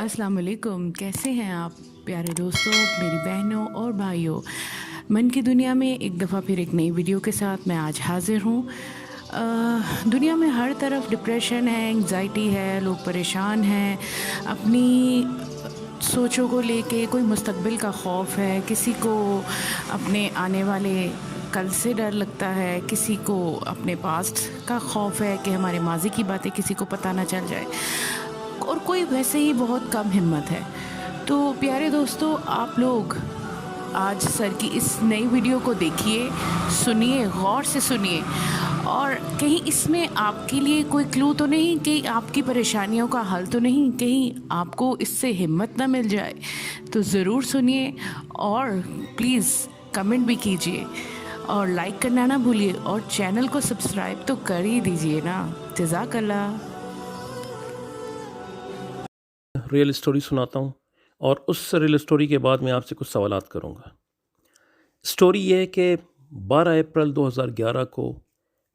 अस्सलाम वालेकुम। कैसे हैं आप प्यारे दोस्तों, मेरी बहनों और भाइयों। मन की दुनिया में एक दफ़ा फिर एक नई वीडियो के साथ मैं आज हाज़िर हूँ। दुनिया में हर तरफ डिप्रेशन है, एंग्जाइटी है, लोग परेशान हैं अपनी सोचों को लेके। कोई मुस्तकबिल का खौफ है, किसी को अपने आने वाले कल से डर लगता है, किसी को अपने पास्ट का खौफ है कि हमारे माजी की बातें किसी को पता ना चल जाए, और कोई वैसे ही बहुत कम हिम्मत है। तो प्यारे दोस्तों, आप लोग आज सर की इस नई वीडियो को देखिए, सुनिए, गौर से सुनिए, और कहीं इसमें आपके लिए कोई क्लू तो नहीं कि आपकी परेशानियों का हल तो नहीं, कहीं आपको इससे हिम्मत ना मिल जाए। तो ज़रूर सुनिए और प्लीज़ कमेंट भी कीजिए और लाइक करना ना भूलिए, और चैनल को सब्सक्राइब तो कर ही दीजिए ना। जज़ाकल्लाह। रियल स्टोरी सुनाता हूँ और उस रियल स्टोरी के बाद मैं आपसे कुछ सवालात करूँगा। स्टोरी ये है कि 12 अप्रैल 2011 को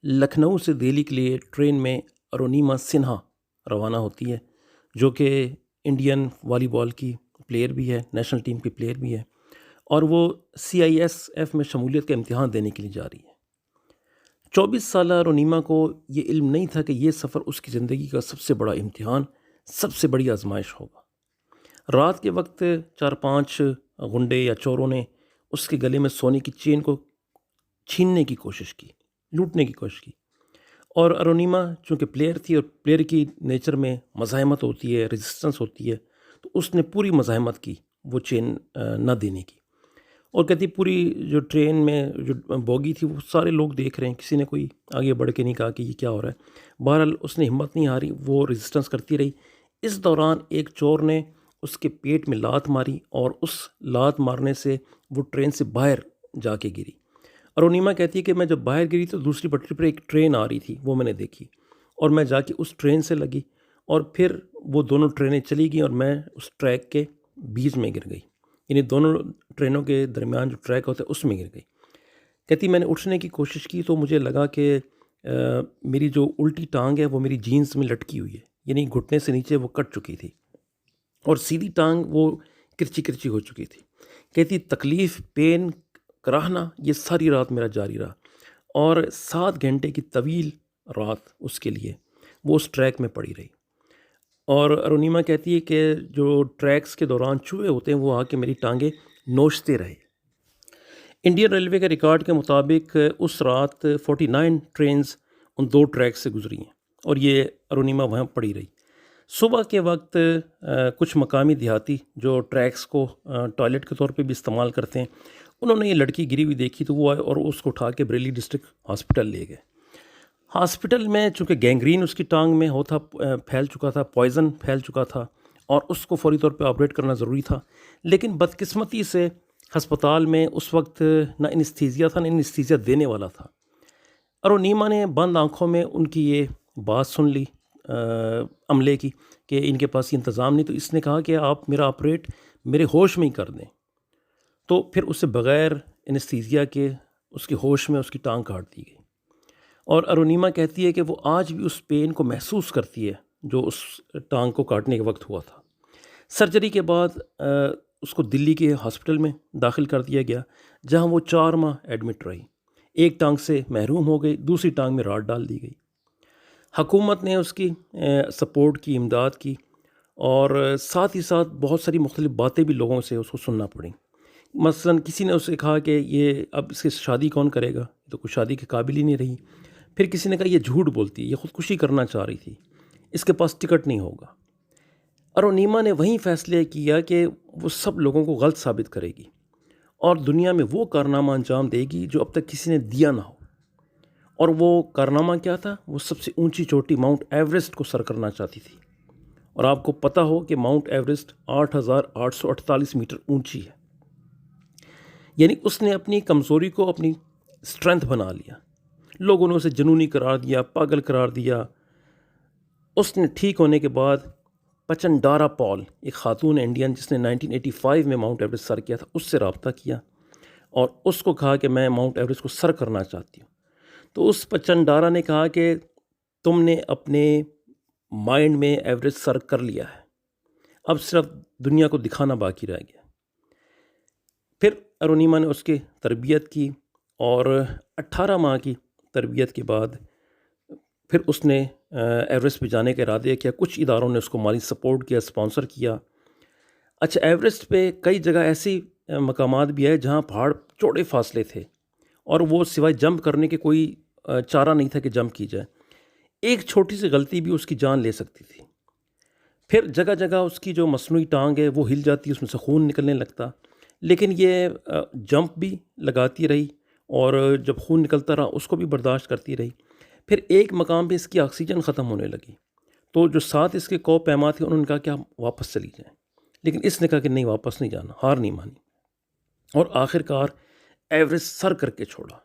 लखनऊ से दिल्ली के लिए ट्रेन में अरुणिमा सिन्हा रवाना होती है, जो कि इंडियन वॉलीबॉल की प्लेयर भी है, नेशनल टीम की प्लेयर भी है, और वो CISF में शमूलियत का इम्तिहान देने के लिए जा रही है। 24 साल अरुणिमा को ये इल्म नहीं था कि ये सफ़र उसकी ज़िंदगी का सबसे बड़ा इम्तिहान, सबसे बड़ी आजमाइश होगा। रात के वक्त 4-5 गुंडे या चोरों ने उसके गले में सोने की चेन को छीनने की कोशिश की, लूटने की कोशिश की, और अरुणिमा चूँकि प्लेयर थी और प्लेयर की नेचर में मज़ाहमत होती है, रेजिस्टेंस होती है, तो उसने पूरी मज़ाहमत की वो चेन न देने की। और कहती पूरी जो ट्रेन में जो बोगी थी वो सारे लोग देख रहे हैं, किसी ने कोई आगे बढ़ के नहीं कहा कि ये क्या हो रहा है। बहरहाल उसने हिम्मत नहीं हारी, वो रेजिस्टेंस करती रही। इस दौरान एक चोर ने उसके पेट में लात मारी और उस लात मारने से वो ट्रेन से बाहर जाके गिरी। अरुणिमा कहती है कि मैं जब बाहर गिरी तो दूसरी पटरी पर एक ट्रेन आ रही थी, वो मैंने देखी और मैं जाके उस ट्रेन से लगी, और फिर वो दोनों ट्रेनें चली गईं और मैं उस ट्रैक के बीच में गिर गई, यानी दोनों ट्रेनों के दरमियान जो ट्रैक होता है उसमें गिर गई। कहती मैंने उठने की कोशिश की तो मुझे लगा कि मेरी जो उल्टी टांग है वो मेरी जीन्स में लटकी हुई है, यानी घुटने से नीचे वो कट चुकी थी, और सीधी टांग वो किरची किरची हो चुकी थी। कहती तकलीफ़, पेन, कराहना ये सारी रात मेरा जारी रहा, और 7 घंटे की तवील रात उसके लिए वो उस ट्रैक में पड़ी रही। और अरुणिमा कहती है कि जो ट्रैक्स के दौरान चूहे होते हैं वो आके मेरी टांगें नोचते रहे। इंडियन रेलवे के रिकॉर्ड के मुताबिक उस रात 49 ट्रेन्स उन 2 ट्रैक से गुजरी हैं, और ये अरुणिमा वहाँ पड़ी रही। सुबह के वक्त कुछ मकामी देहाती जो ट्रैक्स को टॉयलेट के तौर पे भी इस्तेमाल करते हैं, उन्होंने ये लड़की गिरी हुई देखी तो वो आए और उसको उठा के बरेली डिस्ट्रिक्ट हॉस्पिटल ले गए। हॉस्पिटल में चूँकि गैंग्रीन उसकी टांग में होता फैल चुका था, पॉइज़न फैल चुका था, और उसको फौरी तौर पे ऑपरेट करना ज़रूरी था, लेकिन बदकिस्मती से हस्पताल में उस वक्त ना एनेस्थीसिया था, ना एनेस्थीसिया देने वाला था। अरुणिमा ने बंद आँखों में उनकी ये बात सुन ली अमले की कि इनके पास ये इंतज़ाम नहीं, तो इसने कहा कि आप मेरा ऑपरेट मेरे होश में ही कर दें। तो फिर उसे बग़ैर एनेस्थीसिया के उसके होश में उसकी टांग काट दी गई। और अरुणिमा कहती है कि वो आज भी उस पेन को महसूस करती है जो उस टांग को काटने के वक्त हुआ था। सर्जरी के बाद उसको दिल्ली के हॉस्पिटल में दाखिल कर दिया गया, जहां वो 4 माह एडमिट रही। एक टांग से महरूम हो गई, दूसरी टांग में राड डाल दी गई। हुकूमत ने उसकी सपोर्ट की, इमदाद की, और साथ ही साथ बहुत सारी मुख्तलिफ बातें भी लोगों से उसको सुनना पड़ी। मसलन किसी ने उससे कहा कि ये अब इसकी शादी कौन करेगा, तो कोई शादी के काबिल ही नहीं रही। फिर किसी ने कहा ये झूठ बोलती है, ये ख़ुदकुशी करना चाह रही थी, इसके पास टिकट नहीं होगा। अरुणिमा ने वहीं फ़ैसले किया कि वो सब लोगों को गलत साबित करेगी और दुनिया में वो कारनामा अंजाम देगी जो अब तक किसी ने दिया ना हो। और वो कारनामा क्या था? वो सबसे ऊंची चोटी माउंट एवरेस्ट को सर करना चाहती थी। और आपको पता हो कि माउंट एवरेस्ट 8,848 मीटर ऊंची है, यानी उसने अपनी कमज़ोरी को अपनी स्ट्रेंथ बना लिया। लोगों ने उसे जुनूनी करार दिया, पागल करार दिया। उसने ठीक होने के बाद पचंडारा पॉल, एक खातून इंडियन जिसने 1985 में माउंट एवरेस्ट सर किया था, उससे रब्ता किया और उसको कहा कि मैं माउंट एवरेस्ट को सर करना चाहती हूँ। तो उस पचंडारा ने कहा कि तुमने अपने माइंड में एवरेस्ट सर कर लिया है, اب صرف دنیا کو دکھانا باقی رہ گیا۔ پھر ارونیما نے اس کی تربیت کی، اور 18 ماہ کی تربیت کے بعد پھر اس نے ایوریسٹ پہ جانے کا ارادہ کیا۔ کچھ اداروں نے اس کو مالی سپورٹ کیا، اسپانسر کیا۔ اچھا، ایوریسٹ پہ کئی جگہ ایسی مقامات بھی ہے جہاں پہاڑ چوڑے فاصلے تھے، اور وہ سوائے جمپ کرنے کے کوئی چارہ نہیں تھا کہ جمپ کی جائے۔ ایک چھوٹی سی غلطی بھی اس کی جان لے سکتی تھی۔ پھر جگہ جگہ اس کی جو مصنوعی ٹانگ ہے وہ ہل جاتی، اس میں سے خون نکلنے لگتا، لیکن یہ جمپ بھی لگاتی رہی، اور جب خون نکلتا رہا اس کو بھی برداشت کرتی رہی۔ پھر ایک مقام پہ اس کی آکسیجن ختم ہونے لگی، تو جو ساتھ اس کے کو پیما تھے انہوں نے کہا کہ آپ واپس چلی جائیں، لیکن اس نے کہا کہ نہیں، واپس نہیں جانا، ہار نہیں مانی، اور آخر کار ایوریسٹ سر کر کے چھوڑا۔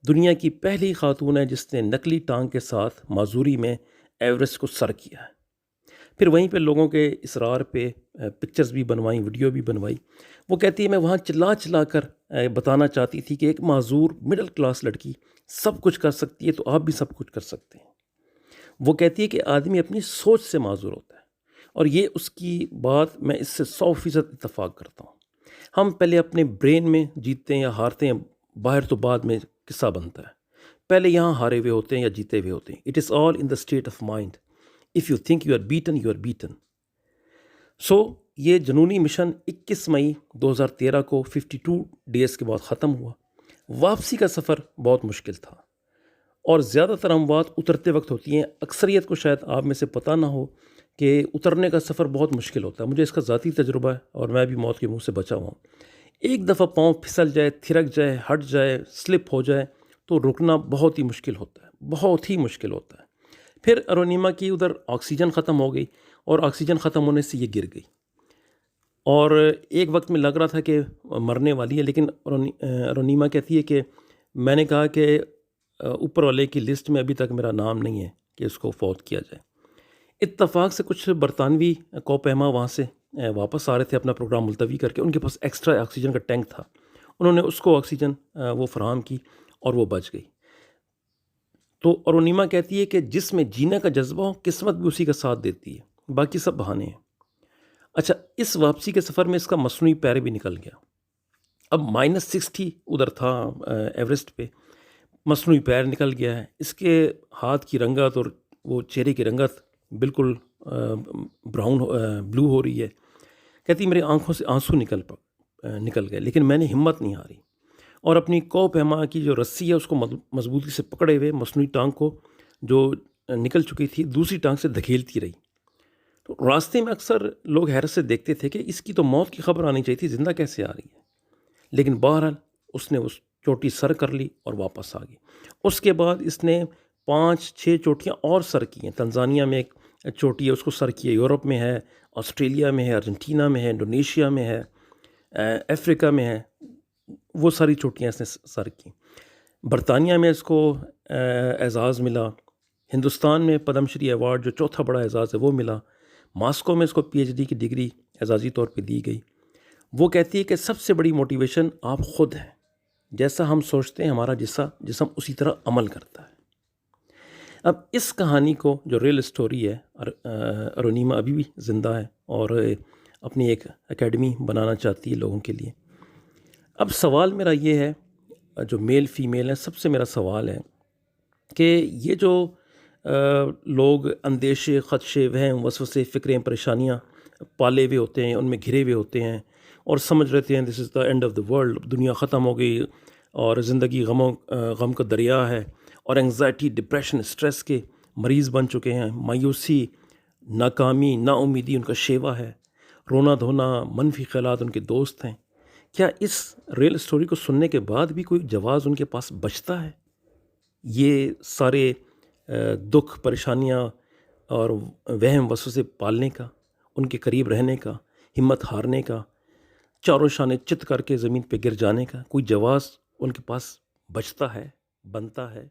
دنیا کی پہلی خاتون ہے جس نے نقلی ٹانگ کے ساتھ معذوری میں ایوریسٹ کو سر کیا ہے۔ پھر وہیں پہ لوگوں کے اصرار پہ پکچرز بھی بنوائیں، ویڈیو بھی بنوائی۔ وہ کہتی ہے میں وہاں چلا چلا کر بتانا چاہتی تھی کہ ایک معذور مڈل کلاس لڑکی سب کچھ کر سکتی ہے، تو آپ بھی سب کچھ کر سکتے ہیں۔ وہ کہتی ہے کہ آدمی اپنی سوچ سے معذور ہوتا ہے، اور یہ اس کی بات میں اس سے 100% اتفاق کرتا ہوں۔ ہم پہلے اپنے برین میں جیتتے ہیں یا ہارتے ہیں، باہر تو بعد میں قصہ بنتا ہے۔ پہلے یہاں ہارے ہوئے ہوتے ہیں یا جیتے ہوئے ہوتے ہیں۔ It is all in the state of mind. If you think you are beaten, you are beaten. So یہ جنونی مشن 21 مئی 2013 کو 52 ڈیز کے بعد ختم ہوا۔ واپسی کا سفر بہت مشکل تھا، اور زیادہ تر اموات اترتے وقت ہوتی ہیں۔ اکثریت کو شاید آپ میں سے پتہ نہ ہو کہ اترنے کا سفر بہت مشکل ہوتا ہے۔ مجھے اس کا ذاتی تجربہ ہے، اور میں بھی موت کے منہ سے بچا ہوا ہوں۔ ایک دفعہ پاؤں پھسل جائے، تھرک جائے، ہٹ جائے، سلپ ہو جائے، تو رکنا بہت ہی مشکل ہوتا ہے، بہت ہی مشکل ہوتا ہے۔ پھر ارونیما کی ادھر آکسیجن ختم ہو گئی، اور آکسیجن ختم ہونے سے یہ گر گئی، اور ایک وقت میں لگ رہا تھا کہ مرنے والی ہے، لیکن ارونیما کہتی ہے کہ میں نے کہا کہ اوپر والے کی لسٹ میں ابھی تک میرا نام نہیں ہے کہ اس کو فوت کیا جائے۔ اتفاق سے کچھ برطانوی کوپیما وہاں سے واپس آ رہے تھے اپنا پروگرام ملتوی کر کے، ان کے پاس ایکسٹرا آکسیجن کا ٹینک تھا، انہوں نے اس کو آکسیجن وہ فراہم کی، اور وہ بچ گئی۔ تو ارونیما کہتی ہے کہ جس میں جینے کا جذبہ ہو، قسمت بھی اسی کا ساتھ دیتی ہے، باقی سب بہانے ہیں۔ اچھا، اس واپسی کے سفر میں اس کا مصنوعی پیر بھی نکل گیا۔ اب -60 ادھر تھا ایوریسٹ پہ، مصنوعی پیر نکل گیا ہے، اس کے ہاتھ کی رنگت اور وہ چہرے کی رنگت بالکل براؤن بلو ہو رہی ہے۔ کہتی میرے آنکھوں سے آنسو نکل گئے، لیکن میں نے ہمت نہیں ہاری، اور اپنی کو پیما کی جو رسی ہے اس کو مضبوطی سے پکڑے ہوئے مصنوعی ٹانگ کو جو نکل چکی تھی دوسری ٹانگ سے دھکیلتی رہی۔ تو راستے میں اکثر لوگ حیرت سے دیکھتے تھے کہ اس کی تو موت کی خبر آنی چاہیے تھی، زندہ کیسے آ رہی ہے؟ لیکن بہرحال اس نے اس چوٹی سر کر لی اور واپس آ گئی۔ اس کے بعد اس نے 5-6 چوٹیاں اور سر کی ہیں۔ تنزانیہ میں ایک چوٹی ہے، اس کو سر کیا، یورپ میں ہے، آسٹریلیا میں ہے، ارجنٹینا میں ہے، انڈونیشیا میں ہے، افریقہ میں ہے، وہ ساری چوٹیاں اس نے سر کی۔ برطانیہ میں اس کو اعزاز ملا، ہندوستان میں پدم شری ایوارڈ جو چوتھا بڑا اعزاز ہے وہ ملا، ماسکو میں اس کو PhD کی ڈگری اعزازی طور پہ دی گئی۔ وہ کہتی ہے کہ سب سے بڑی موٹیویشن آپ خود ہیں، جیسا ہم سوچتے ہیں ہمارا جسم اسی طرح عمل کرتا ہے۔ اب اس کہانی کو جو ریئل اسٹوری ہے، ارونیما ابھی بھی زندہ ہے اور اپنی ایک اکیڈمی بنانا چاہتی ہے لوگوں کے لیے۔ اب سوال میرا یہ ہے، جو میل فیمیل ہے، سب سے میرا سوال ہے کہ یہ جو لوگ اندیشے، خدشے، وہم، وسوسے، فکریں، پریشانیاں پالے ہوئے ہوتے ہیں، ان میں گھرے ہوئے ہوتے ہیں، اور سمجھ رہتے ہیں this is the end of the world, دنیا ختم ہو گئی اور زندگی غم کا دریا ہے، اور انگزائٹی، ڈپریشن، اسٹریس کے مریض بن چکے ہیں، مایوسی، ناکامی، نا امیدی ان کا شیوا ہے، رونا دھونا، منفی خیالات ان کے دوست ہیں۔ کیا اس ریئل اسٹوری کو سننے کے بعد بھی کوئی جواز ان کے پاس بچتا ہے یہ سارے دکھ، پریشانیاں اور وہم وسوسے پالنے کا، ان کے قریب رہنے کا، ہمت ہارنے کا، چاروں شانے چت کر کے زمین پہ گر جانے کا؟ کوئی جواز ان کے پاس بچتا ہے، بنتا ہے؟